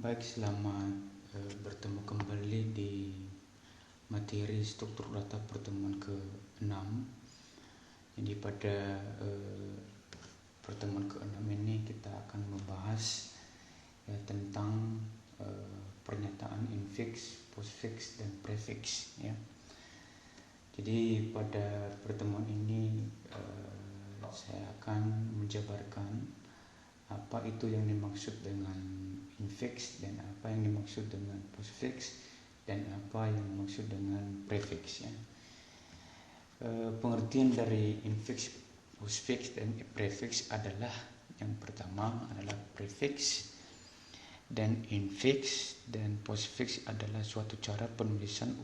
Baik, selamat bertemu kembali di materi struktur data pertemuan ke-6. Jadi pada pertemuan ke-6 ini kita akan membahas tentang pernyataan infix, postfix, dan prefix ya. Jadi pada pertemuan ini saya akan menjabarkan apa itu yang dimaksud dengan infix dan apa yang dimaksud dengan postfix dan apa yang dimaksud dengan prefix ya. Pengertian dari infix, postfix, dan prefix adalah yang pertama adalah prefix dan infix dan postfix adalah suatu cara penulisan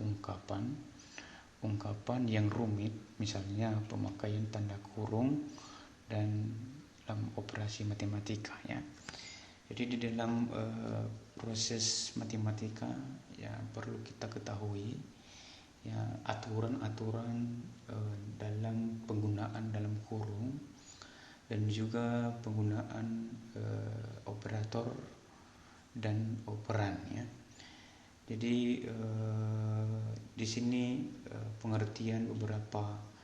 ungkapan yang rumit, misalnya pemakaian tanda kurung dan dalam operasi matematika ya. Jadi di dalam proses matematika ya perlu kita ketahui ya aturan-aturan dalam penggunaan dalam kurung dan juga penggunaan operator dan operan ya. Jadi di sini pengertian beberapa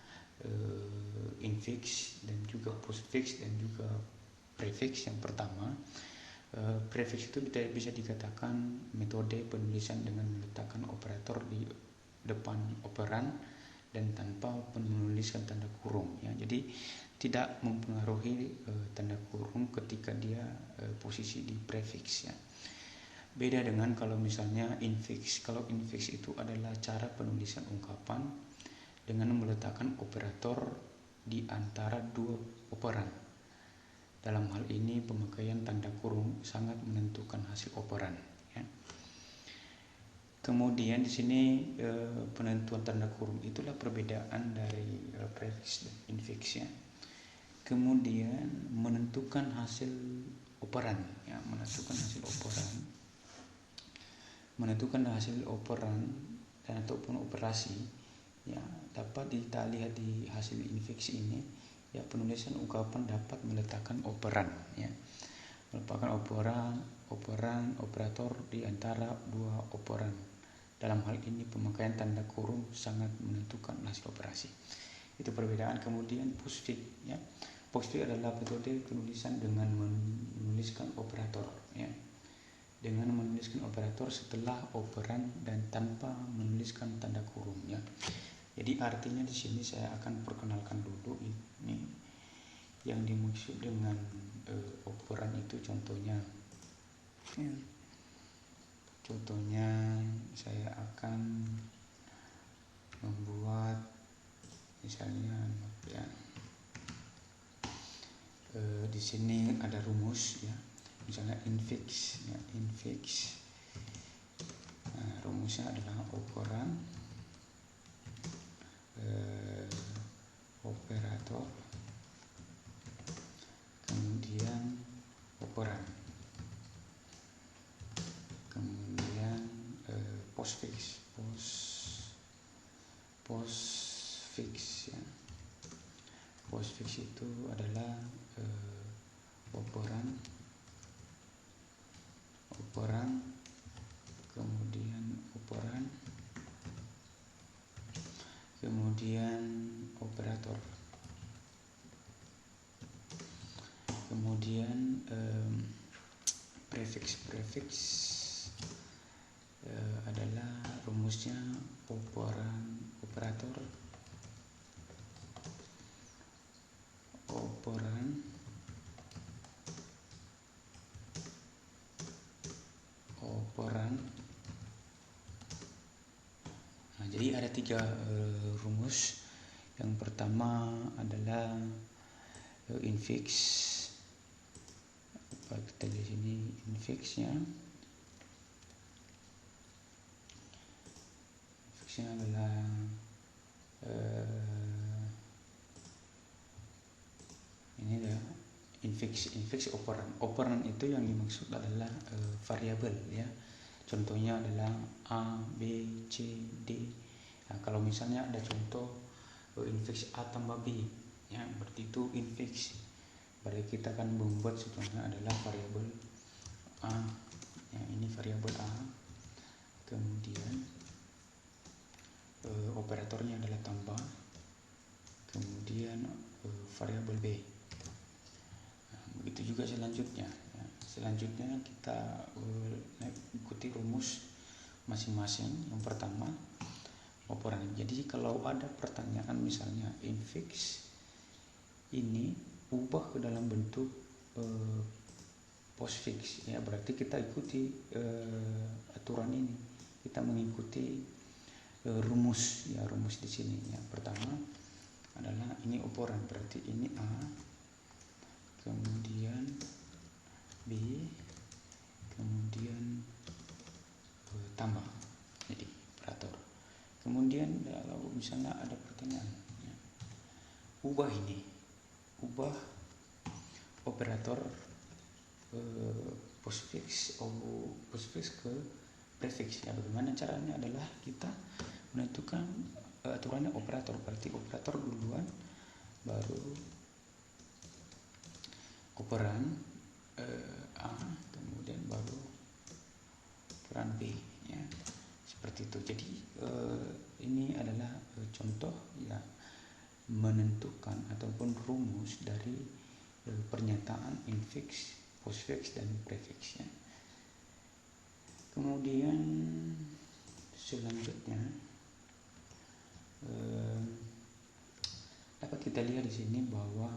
infix dan juga postfix dan juga prefix. Yang pertama, prefix itu bisa dikatakan metode penulisan dengan meletakkan operator di depan operan dan tanpa menuliskan tanda kurung ya. Jadi tidak mempengaruhi tanda kurung ketika dia posisi di prefix ya. Beda dengan kalau misalnya infix. Kalau infix itu adalah cara penulisan ungkapan dengan meletakkan operator di antara dua operan. Dalam hal ini pemakaian tanda kurung sangat menentukan hasil operan ya. Kemudian di sini penentuan tanda kurung itulah perbedaan dari prefix dan infix ya. Kemudian menentukan hasil operan ya, menentukan hasil operan dan ataupun operasi ya dapat kita lihat di hasil infix ini ya. Penulisan ungkapan dapat meletakkan operan ya, meletakkan operan operator di antara dua operan. Dalam hal ini pemakaian tanda kurung sangat menentukan hasil operasi. Itu perbedaan. Kemudian postfix ya. Postfix adalah metode penulisan dengan menuliskan operator ya, dengan menuliskan operator setelah operan dan tanpa menuliskan tanda kurung ya. Jadi artinya di sini saya akan perkenalkan dulu ini yang dimaksud dengan operan itu. Contohnya saya akan membuat misalnya ya, di sini ada rumus ya, misalnya infix ya, infix. Nah, rumusnya adalah operan operator kemudian operan kemudian postfix ya. Postfix itu adalah operan kemudian operan kemudian operator. Kemudian prefix adalah rumusnya operator operan. Nah, jadi ada tiga rumus. Yang pertama adalah infix. Kita lihat sini infixnya adalah ini ya, infix operan itu yang dimaksud adalah variabel ya. Contohnya adalah A, B, C, D. Nah, kalau misalnya ada contoh infix A tambah B ya, berarti itu infix. Berarti kita akan membuat contohnya adalah variabel A Ya, ini variabel A. Kemudian operatornya adalah tambah. Kemudian variabel B. Nah, begitu juga selanjutnya. Ya, selanjutnya kita ikuti rumus masing-masing. Yang pertama operan. Jadi kalau ada pertanyaan misalnya infix ini ubah ke dalam bentuk postfix, ya berarti kita ikuti aturan ini, kita mengikuti rumus di sini. Ya pertama adalah ini operan, berarti ini A, kemudian B, kemudian tambah, jadi operator. Kemudian kalau misalnya ada pertanyaan, ya, ubah operator postfix ke prefix. Ya bagaimana caranya adalah kita menentukan aturannya operator, berarti operator duluan baru operan A, kemudian baru operan B, ya seperti itu. Jadi ini adalah contoh ya menentukan ataupun rumus dari pernyataan infix, postfix dan prefix, ya. Kemudian selanjutnya dapat kita lihat di sini bahwa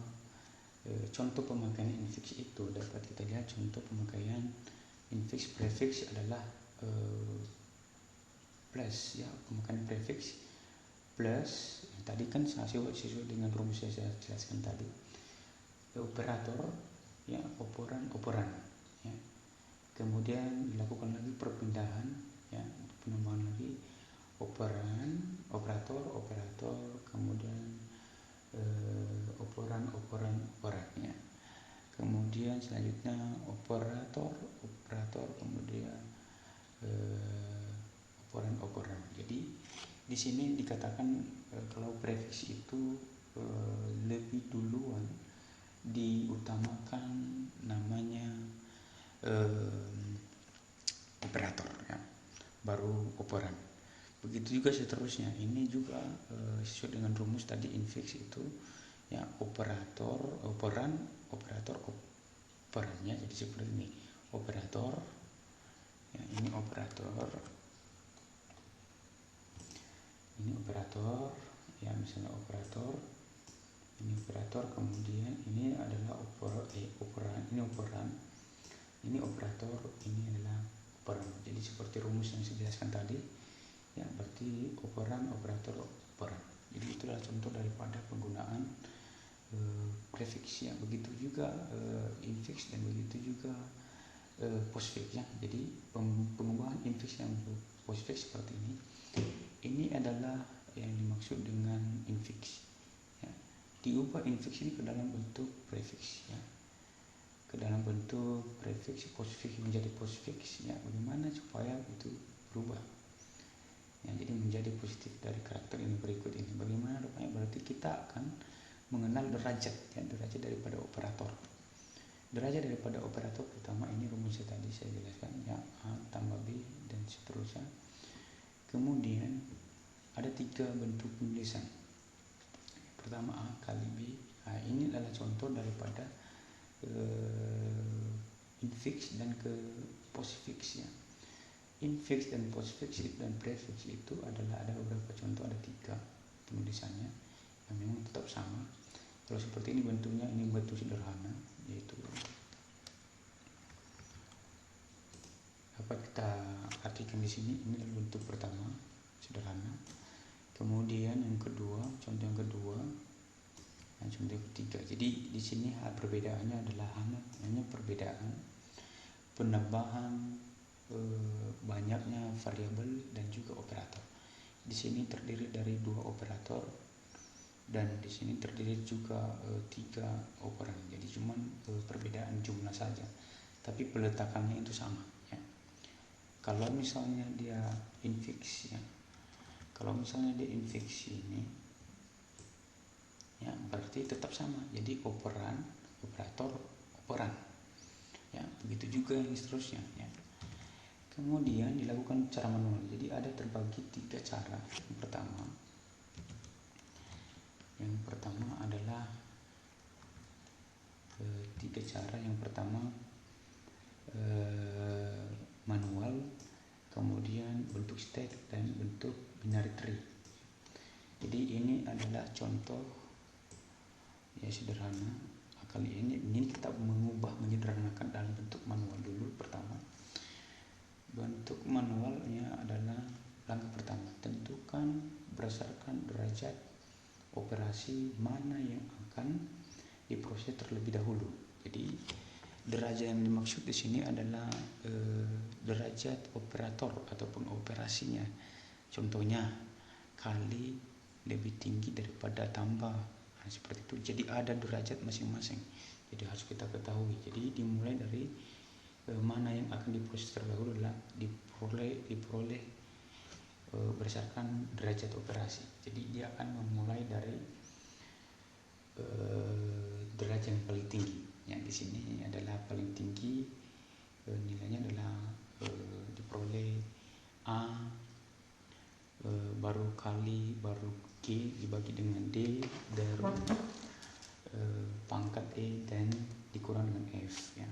contoh pemakaian infix itu dapat kita lihat contoh pemakaian infix prefix adalah plus, ya pemakaian prefix plus tadi kan sesuai dengan rumus yang saya jelaskan tadi, operator ya operan ya, kemudian dilakukan lagi perpindahan ya, penambahan lagi operator, kemudian operan ya, kemudian selanjutnya operator, kemudian operan. Jadi di sini dikatakan kalau prefix itu lebih duluan diutamakan namanya operator ya, baru operan. Begitu juga seterusnya. Ini juga sesuai dengan rumus tadi infix itu ya, operannya. Jadi seperti ini, operator ya, ini operator ya, misalnya ini operator, kemudian ini adalah operan, ini operator, ini adalah operan. Jadi seperti rumus yang saya jelaskan tadi ya, berarti operator, operan. Jadi itulah contoh daripada penggunaan prefix ya. Begitu juga infix dan begitu juga postfix ya. Jadi pengubahan infix yang postfix seperti ini adalah yang dimaksud dengan infix ya. Diubah infix ini ke dalam bentuk prefix ya, ke dalam bentuk prefix postfix menjadi postfix ya. Bagaimana supaya itu berubah ya, jadi menjadi positif dari karakter ini berikut ini. Bagaimana rupanya? Berarti kita akan mengenal derajat ya, derajat daripada operator. Derajat daripada operator pertama ini rumusnya tadi saya jelaskan ya, A tambah B dan seterusnya. Kemudian ada 3 bentuk penulisan. Pertama A kali B. Nah, ini adalah contoh daripada infix dan ke postfix ya. Infix dan postfix dan prefix itu adalah ada beberapa contoh, ada 3 penulisannya yang memang tetap sama. Kalau seperti ini bentuknya, ini bentuk sederhana, yaitu dapat kita artikan di sini. Ini adalah bentuk pertama sederhana. Kemudian yang kedua, contoh yang kedua, dan contoh yang ketiga. Jadi di sini perbedaannya adalah hanya perbedaan penambahan banyaknya variabel dan juga operator. Di sini terdiri dari 2 operator dan di sini terdiri juga 3 operan. Jadi cuman perbedaan jumlah saja, tapi peletakannya itu sama ya. Kalau misalnya dia infix ya, ini ya berarti tetap sama. Jadi operator, operan ya. Begitu juga yang seterusnya ya. Kemudian dilakukan cara manual. Jadi ada terbagi 3 cara. Yang pertama adalah 3 cara. Yang pertama manual, kemudian bentuk stack dan bentuk binary tree. Jadi ini adalah contoh ya sederhana. Kali ini kita mengubah menyederhanakan dalam bentuk manual dulu. Pertama, bentuk manualnya adalah langkah pertama, tentukan berdasarkan derajat operasi mana yang akan diproses terlebih dahulu. Jadi derajat yang dimaksud di sini adalah derajat operator ataupun operasinya. Contohnya kali lebih tinggi daripada tambah, seperti itu. Jadi ada derajat masing-masing. Jadi harus kita ketahui. Jadi dimulai dari mana yang akan diproses terlebih dahulu adalah diperoleh berdasarkan derajat operasi. Jadi dia akan memulai dari derajat yang paling tinggi. Yang di sini adalah paling tinggi, nilainya adalah diperoleh A, baru kali, baru G dibagi dengan D, baru pangkat E dan dikurang dengan F ya.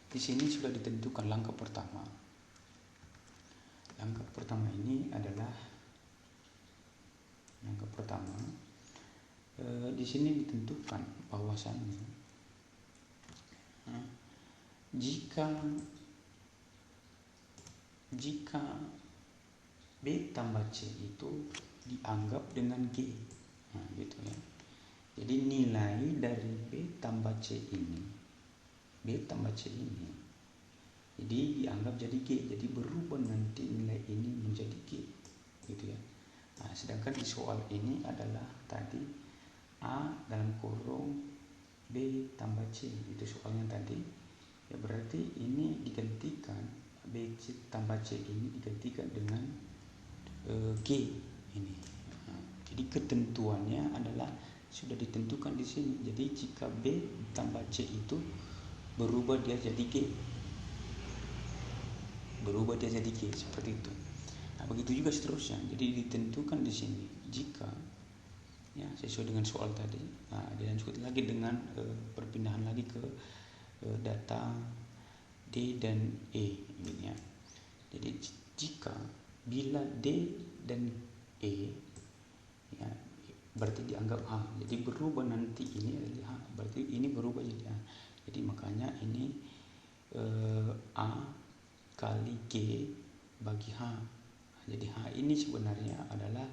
Di sini sudah ditentukan langkah pertama. Langkah pertama ini adalah di sini ditentukan bahwasannya jika B tambah C itu dianggap dengan G, gitu ya. Jadi nilai dari B tambah C ini jadi dianggap jadi G, jadi berubah nanti nilai ini menjadi G, gitu ya. Nah, sedangkan di soal ini adalah tadi A dalam kurung B tambah C, itu soalnya tadi ya, berarti ini digantikan B tambah C ini digantikan dengan G ini. Nah, jadi ketentuannya adalah sudah ditentukan di sini. Jadi jika B tambah C itu berubah dia jadi G, seperti itu. Nah, begitu juga seterusnya. Jadi ditentukan di sini jika ya sesuai dengan soal tadi. Nah, dilanjut lagi dengan perpindahan lagi ke data D dan E ini ya. Jadi jika bila D dan E ya berarti dianggap H, jadi berubah nanti ini adalah H, berarti ini berubah jadi A. Jadi makanya ini A kali G bagi H. Jadi H ini sebenarnya adalah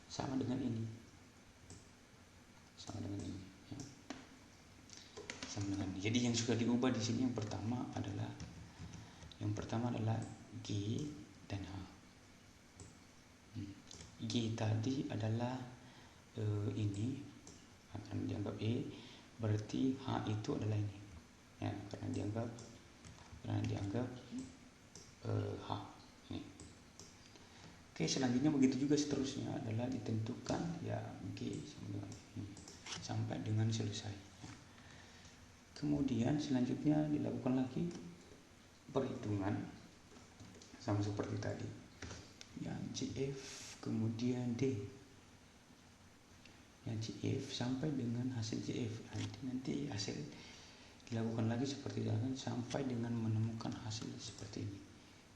sama dengan ini, ya. Sama dengan ini. Jadi yang sudah diubah di sini yang pertama adalah G dan H. G tadi adalah ini akan dianggap E, berarti H itu adalah ini ya, karena dianggap H ini. Oke, selanjutnya begitu juga seterusnya adalah ditentukan ya G sama dengan ini sampai dengan selesai ya. Kemudian selanjutnya dilakukan lagi perhitungan sama seperti tadi ya, GF kemudian D ya, GF sampai dengan hasil GF. Nanti hasil dilakukan lagi seperti itu sampai dengan menemukan hasil seperti ini.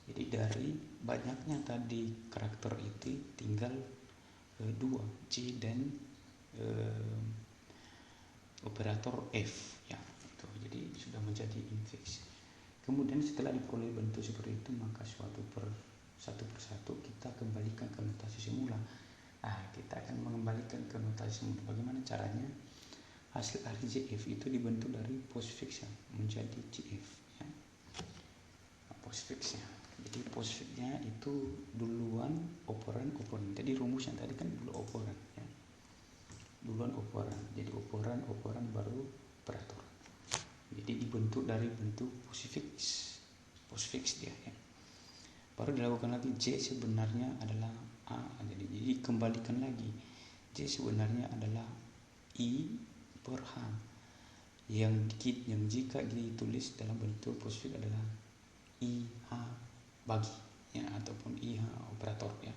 Jadi dari banyaknya tadi karakter itu tinggal 2 C dan operator F ya, itu jadi sudah menjadi infix. Kemudian setelah diperoleh bentuk seperti itu, maka satu persatu kita kembalikan ke notasi semula. Kita akan mengembalikan ke notasi semula. Bagaimana caranya? Hasil RGF itu dibentuk dari postfix menjadi GF ya. Postfixnya. Jadi postfixnya itu duluan operan. Jadi rumusnya tadi kan dulu operan ya. Duluan operan. Jadi operan baru operator. Jadi dibentuk dari bentuk postfix dia ya. Baru dilakukan lagi J sebenarnya adalah A. Jadi kembalikan lagi J sebenarnya adalah I per H yang jika ditulis dalam bentuk postfix adalah IH bagi ya, ataupun IH operator ya.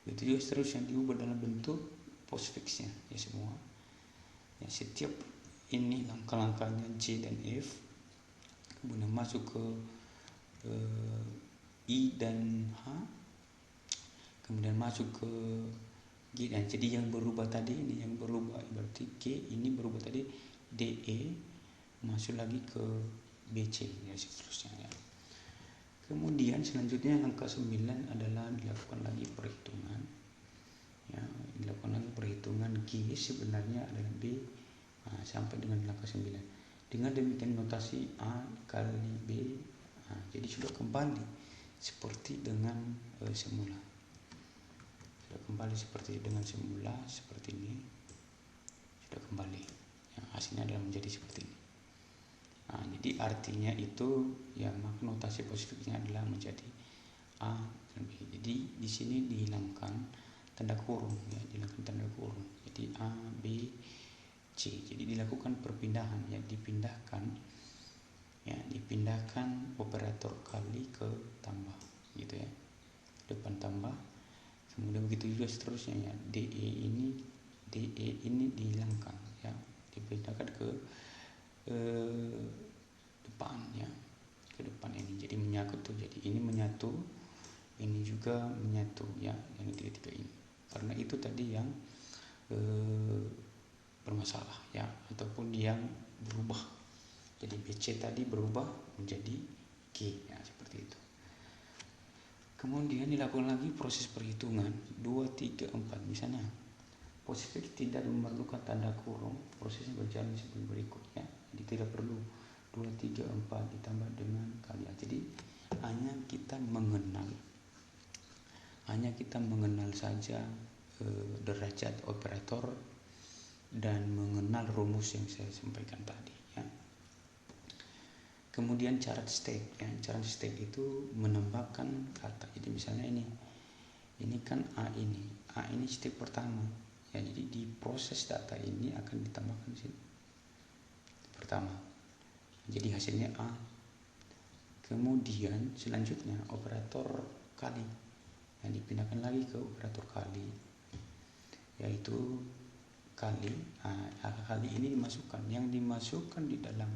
Begitu juga seterusnya diubah dalam bentuk postfixnya ya semua. Ya, setiap ini langkah-langkahnya J dan F, kemudian masuk ke I dan H, kemudian masuk ke G. Dan jadi yang berubah tadi ini, yang berubah berarti G ini berubah tadi DE, masuk lagi ke BC ya seterusnya ya. Kemudian selanjutnya langkah 9 adalah dilakukan lagi perhitungan ya, dilakukan lagi perhitungan G sebenarnya adalah B sampai dengan langkah 9. Dengan demikian notasi A kali B, jadi sudah kembali seperti dengan semula. Sudah kembali seperti dengan semula, seperti ini. Sudah kembali. Ya, hasilnya adalah menjadi seperti ini. Jadi artinya itu ya, maka notasi positifnya adalah menjadi A dan B. Jadi di sini dihilangkan tanda kurung ya, dihilangkan tanda kurung. Jadi A, B, C. Jadi dilakukan perpindahan ya, dipindahkan operator kali ke tambah gitu ya. Depan tambah. Kemudian begitu juga seterusnya ya. DE ini dihilangkan ya, dipindahkan ke depan ya, ke depan ini. Jadi menyatu tuh. Jadi ini menyatu, ini juga menyatu ya, yang tiga ini. Karena itu tadi yang bermasalah ya, ataupun yang berubah. Jadi BC tadi berubah menjadi G ya, seperti itu. Kemudian dilakukan lagi proses perhitungan 2, 3, 4. Misalnya positif tidak memerlukan tanda kurung, prosesnya berjalan seperti berikut ya. Jadi tidak perlu 2, 3, 4 ditambah dengan kali. Jadi hanya kita mengenal saja derajat operator dan mengenal rumus yang saya sampaikan tadi ya. Kemudian syarat state ya. Syarat state itu menambahkan kata. Jadi misalnya ini kan A ini step pertama ya. Jadi di proses data ini akan ditambahkan sini pertama. Jadi hasilnya A. Kemudian selanjutnya operator kali yang dipindahkan lagi ke operator kali, yaitu kali. Kali ini dimasukkan. Yang dimasukkan di dalam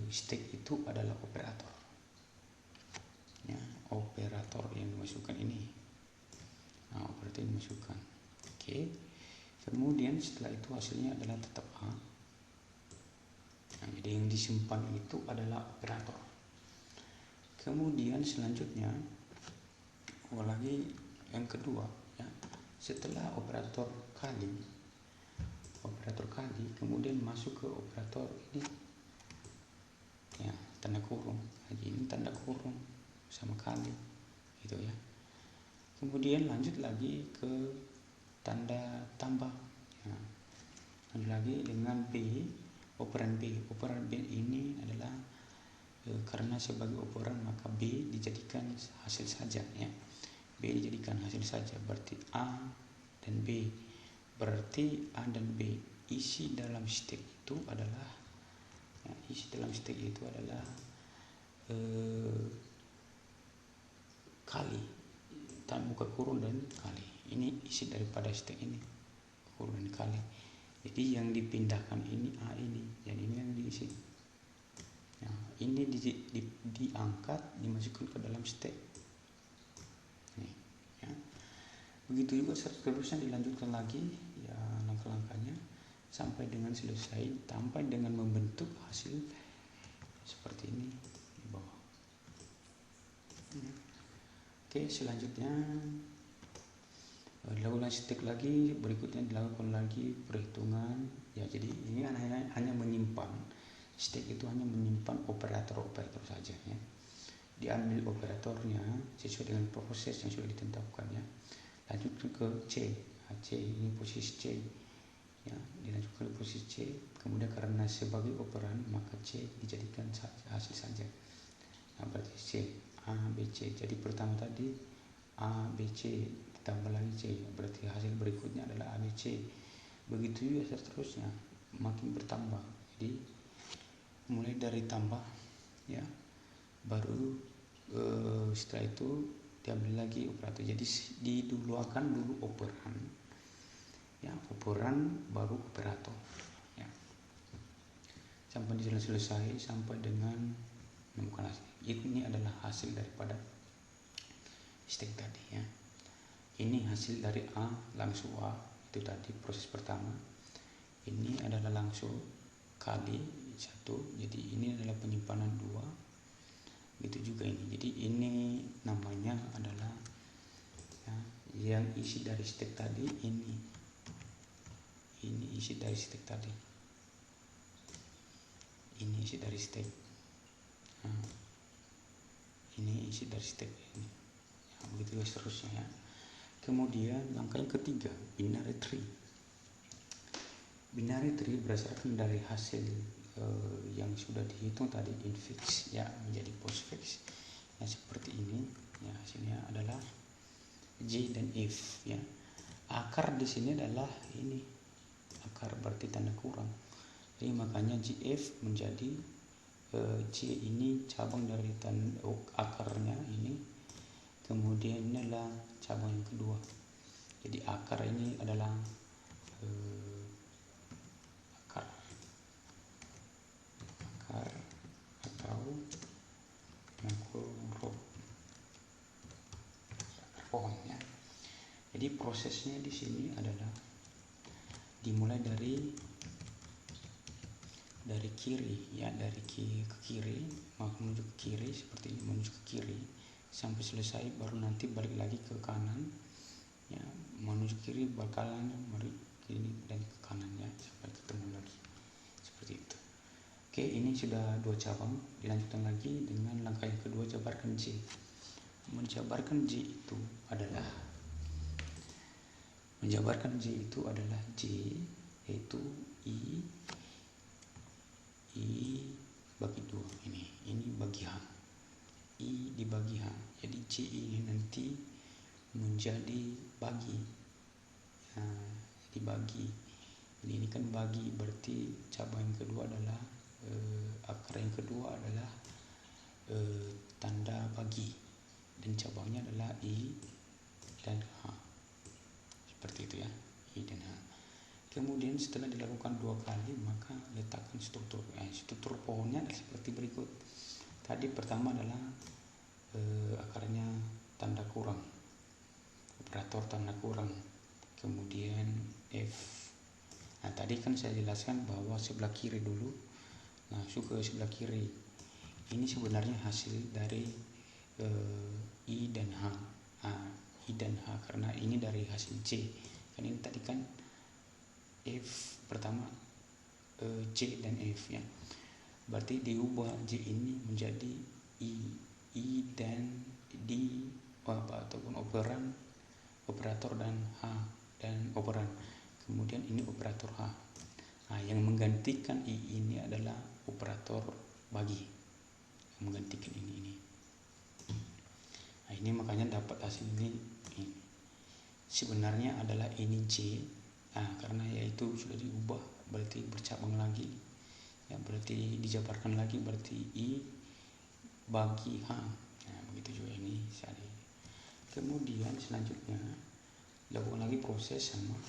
stake itu adalah operator ya, operator yang dimasukkan ini. Operator yang dimasukkan. Oke. Kemudian setelah itu hasilnya adalah tetap A. Jadi yang disimpan itu adalah operator. Kemudian selanjutnya lagi yang kedua ya, setelah operator kali kemudian masuk ke operator ini ya, tanda kurung. Lagi ini tanda kurung sama kali gitu ya. Kemudian lanjut lagi ke tanda tambah ya. Lanjut lagi dengan B, operan B. Operan B ini adalah karena sebagai operan maka B dijadikan hasil saja ya. B dijadikan hasil saja, berarti A dan B. Berarti A dan B isi dalam stake itu adalah kali, buka kurung dan kali. Ini isi daripada stake ini, kurung dan kali. Jadi yang dipindahkan ini A ini, dan ini yang diisi. Nah, ini diangkat, dimasukkan ke dalam stake. Nih, ya. Begitu juga seterusnya dilanjutkan lagi ya, langkah-langkahnya sampai dengan selesai, sampai dengan membentuk hasil seperti ini di bawah. Oke, selanjutnya dilakukan stake lagi, berikutnya dilakukan lagi perhitungan ya. Jadi ini hanya menyimpan stake, itu hanya menyimpan operator saja ya. Diambil operatornya sesuai dengan proses yang sudah ditentukan ya. Lanjut ke C. C ini posisi C ya, dilanjutkan ke posisi C. Kemudian karena sebagai operan maka C dijadikan hasil saja. Nah, berarti C A B C. Jadi pertama tadi A B C ditambah lagi C, berarti hasil berikutnya adalah A B C. Begitu juga seterusnya, makin bertambah. Jadi mulai dari tambah ya, baru setelah itu diambil lagi operator. Jadi diduluakan dulu operan, ya, operan baru operator, ya, sampai selesai sampai dengan menemukan hasil. Ini adalah hasil daripada step tadi, ya. Ini hasil dari A langsung A, itu tadi proses pertama. Ini adalah langsung kali 1, jadi ini adalah penyimpanan 2, itu juga ini. Jadi ini namanya adalah, ya, yang isi dari step tadi ini isi dari step tadi, ini isi dari step, nah, ini isi dari step ini, ya, begitu seterusnya, ya. Kemudian langkah yang ketiga, binary tree. Binary tree berdasarkan dari hasil yang sudah dihitung tadi, infix, ya, menjadi postfix, ya, seperti ini, ya, hasilnya adalah J dan F, ya. Akar di sini adalah ini, akar berarti tanda kurang, jadi makanya JF menjadi J ini cabang dari akarnya ini, kemudian ini adalah cabang yang kedua. Jadi akar ini adalah akar atau pohon, ya. Jadi prosesnya di sini adalah dimulai dari kiri, ya, dari ke kiri, menuju ke kiri, seperti ini, menuju ke kiri sampai selesai, baru nanti balik lagi ke kanan, ya, menuju kiri, bakalan balik kiri dan ke kanan, ya, sampai ketemu lagi seperti itu. Oke, ini sudah 2 cabang. Dilanjutkan lagi dengan langkah yang kedua, jabarkan J. Menjabarkan J itu adalah J, yaitu I bagi 2, ini bagi H, I dibagi H. Jadi J ini nanti menjadi bagi, dibagi. Jadi ini kan bagi, berarti cabang yang kedua adalah akar yang kedua adalah tanda bagi, dan cabangnya adalah I dan H, seperti itu, ya, I dan H. Kemudian setelah dilakukan 2 kali, maka letakkan struktur. Struktur pohonnya adalah seperti berikut. Tadi pertama adalah akarnya tanda kurang, operator tanda kurang, kemudian F. Nah, tadi kan saya jelaskan bahwa sebelah kiri dulu, langsung ke sebelah kiri. Ini sebenarnya hasil dari I dan H. I dan H karena ini dari hasil J. Kan ini tadi kan F pertama, J dan F, ya. Berarti diubah J ini menjadi I dan D, ataupun operator dan H dan operan. Kemudian ini operator H. Nah, yang menggantikan I ini adalah operator bagi, yang menggantikan ini. Nah, ini makanya dapat hasil ini. Sebenarnya adalah ini J. Nah, karena yaitu sudah diubah, berarti bercabang lagi, ya, berarti dijabarkan lagi, berarti I bagi H. Nah, begitu juga ini. Kemudian selanjutnya lakukan lagi proses sama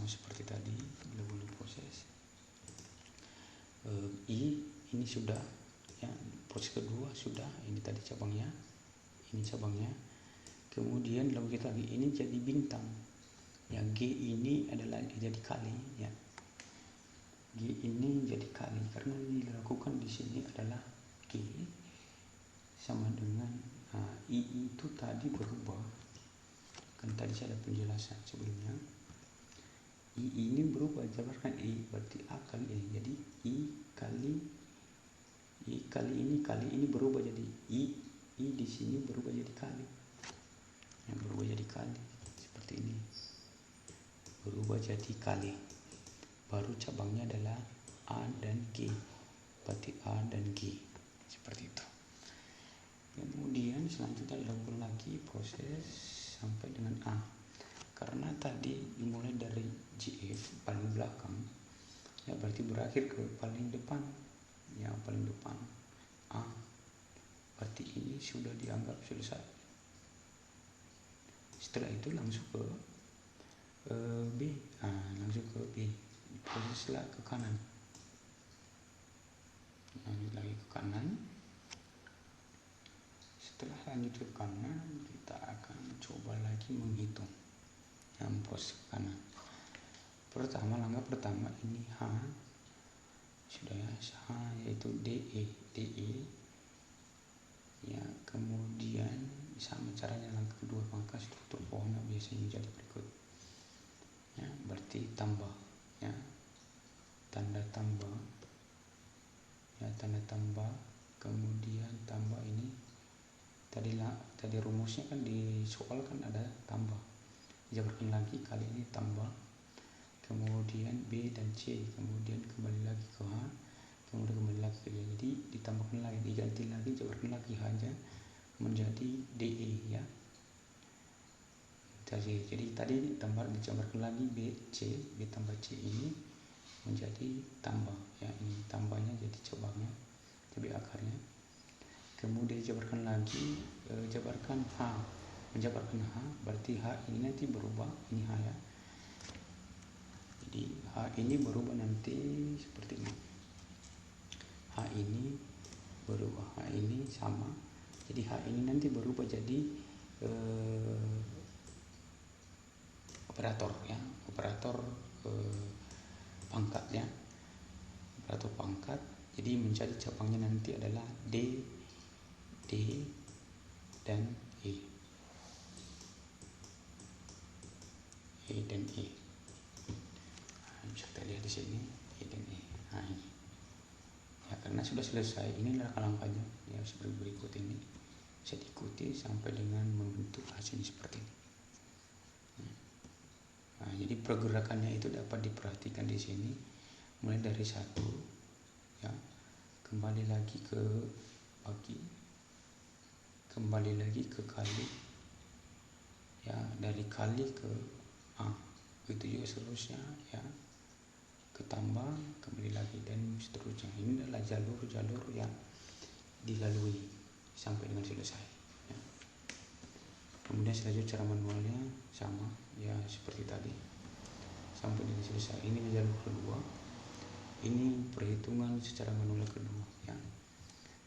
seperti tadi. Lakukan proses I ini sudah, ya, proses kedua sudah, ini tadi cabangnya, ini cabangnya. Kemudian lalu kita lagi, ini jadi bintang, ya, G ini adalah jadi kali, ya, G ini jadi kali karena yang dilakukan di sini adalah G sama dengan I itu tadi berubah, kan tadi saya ada penjelasan sebelumnya. I ini berubah, jabarkan I berarti A kali I, jadi I kali ini berubah jadi I di sini berubah jadi kali, yang berubah jadi kali seperti ini, berubah jadi kali. Baru cabangnya adalah A dan G, berarti A dan G, seperti itu. Kemudian selanjutnya dilakukan lagi proses sampai dengan A. Karena tadi dimulai dari JF paling belakang, ya, berarti berakhir ke paling depan, ya, paling depan. A, berarti ini sudah dianggap selesai. Setelah itu langsung ke B, langsung ke B, proseslah ke kanan, lanjut lagi ke kanan. Setelah lanjut ke kanan, kita akan coba lagi menghitung yang proses ke kanan. Pertama, langkah pertama ini H, sudah ya, H yaitu DE ya. Kemudian sama caranya langkah kedua, maka struktur pohonnya biasanya menjadi berikut ya, berarti tambah ya, tanda tambah ya, tanda tambah, kemudian tambah ini tadi rumusnya kan di soal kan ada tambah, jabarkan lagi, kali ini tambah, kemudian B dan C, kemudian kembali lagi ke H, kemudian kembali lagi ke D, jadi ditambahkan lagi, diganti lagi, jabarkan lagi H nya menjadi DE ya. Jadi tadi dijabarkan lagi B tambah C ini menjadi tambah ya, ini tambahnya jadi cabangnya, jadi akarnya. Kemudian jabarkan lagi, jabarkan H, menjabarkan H, berarti H ini nanti berubah, ini H ya. Jadi H ini berubah nanti seperti ini. H ini berubah, H ini sama. Jadi H ini nanti berubah jadi operator ya, operator pangkat ya, operator pangkat. Jadi menjadi cabangnya nanti adalah D dan E dan E. Bisa kita lihat di sini E dan E. Nah, ini ya, karena sudah selesai, inilah langkahnya ya, seperti berikut ini, bisa diikuti sampai dengan membentuk hasilnya seperti ini. Nah, jadi pergerakannya itu dapat diperhatikan di sini, mulai dari 1 ya, kembali lagi ke bagi, kembali lagi ke kali ya, dari kali ke A, itu juga seterusnya ya, ke tambah, kembali lagi, dan seterusnya. Ini adalah jalur-jalur yang dilalui sampai dengan selesai ya. Kemudian selanjutnya cara manualnya sama ya, seperti tadi sampai dengan selesai. Ini jalur kedua, ini perhitungan secara manual kedua ya.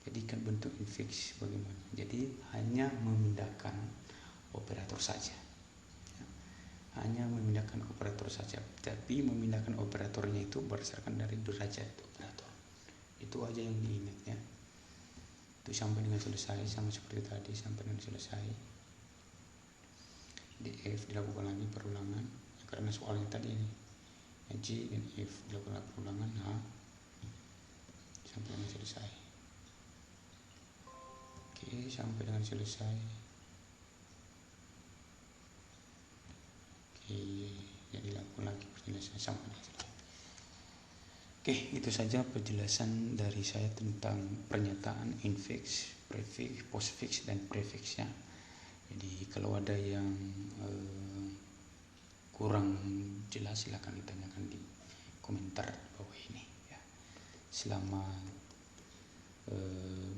Jadi kan bentuk infix bagaimana, jadi hanya memindahkan operator saja ya. Hanya memindahkan operator saja, tapi memindahkan operatornya itu berdasarkan dari derajat operator, itu aja yang diingat ya. Itu sampai dengan selesai, sama seperti tadi sampai dengan selesai. Di F dilakukan lagi perulangan ya, karena soalnya tadi ini ya, G dan F dilakukan perulangan, H sampai dengan selesai. Oke, sampai dengan selesai. Oke, ya dilakukan lagi penjelasan sampai dengan selesai. Oke, itu saja penjelasan dari saya tentang pernyataan infix, prefix, postfix, dan prefix ya. Jadi kalau ada yang kurang jelas silahkan ditanyakan di komentar bawah ini ya. Selamat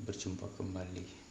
berjumpa kembali.